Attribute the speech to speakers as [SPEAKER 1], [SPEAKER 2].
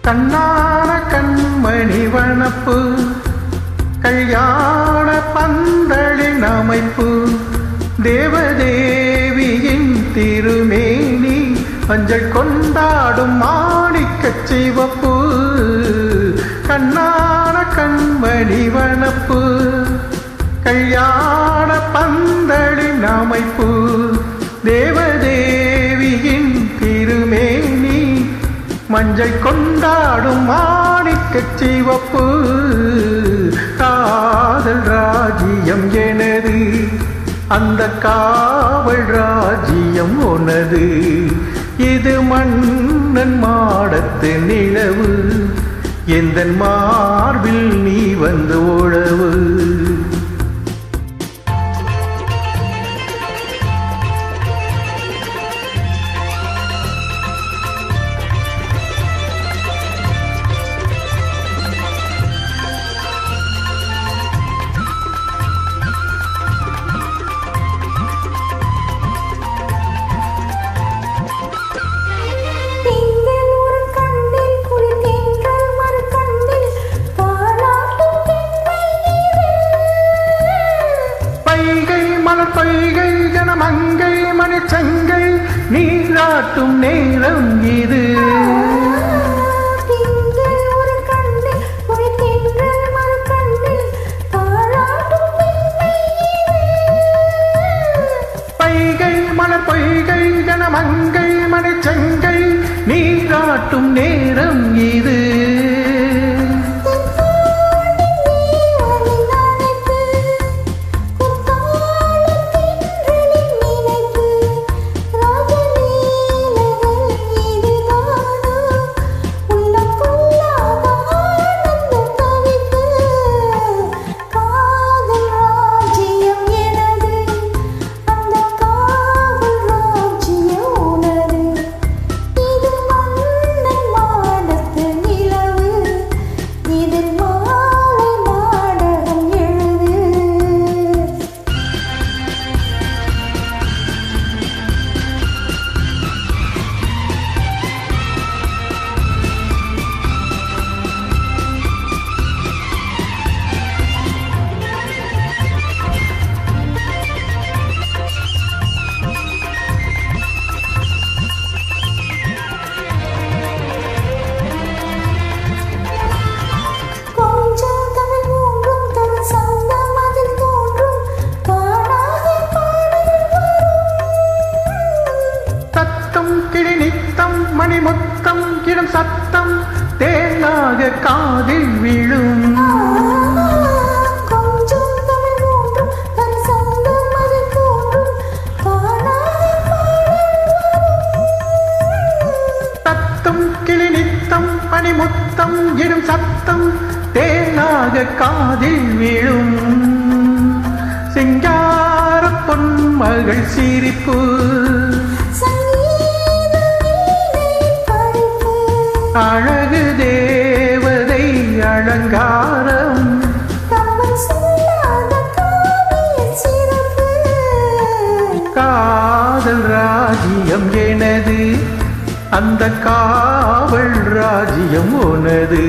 [SPEAKER 1] கண்ணான கண்மணி வனப்பு கல்யாண பந்தலின் அமைப்பு தேவதேவியின் திருமேனி அஞ்சல் கொண்டாடும் மாணிக்கச் சிவப்பு கண்ணான கண்மணி வனப்பு கல்யாண பந்தலின் அமைப்பு தேவதேவியின் திருமேனி மஞ்சள் கொண்டாடும் மாணிக்கச் சிவப்பு காதல் ராஜ்யம் எனது அந்த காவல் ராஜ்யம் உனது இது மன்னன் மாடத்து நிலவு எந்தன் மார்பில் நீ வந்து உழவு பொய்கை ஜனமங்கை மணிச்சங்கை நீராட்டும் நேரம் இது பைகை மலர் பொய்கை ஜனமங்கை மணிச்சங்கை நீராட்டும் நேரம் இது மணிமுத்தம் இடம் சத்தம் தேனாக காதில் விழும் சத்தம் கிளி நித்தம் மணிமுத்தம் இடும் சத்தம் தேனாக காதில் விழும் சிங்கார பொன்மகள் சிரிப்பு அழகு தேவதை அலங்காரம் காதல் ராஜ்யம் எனது அந்த காவல் ராஜ்யம் உனது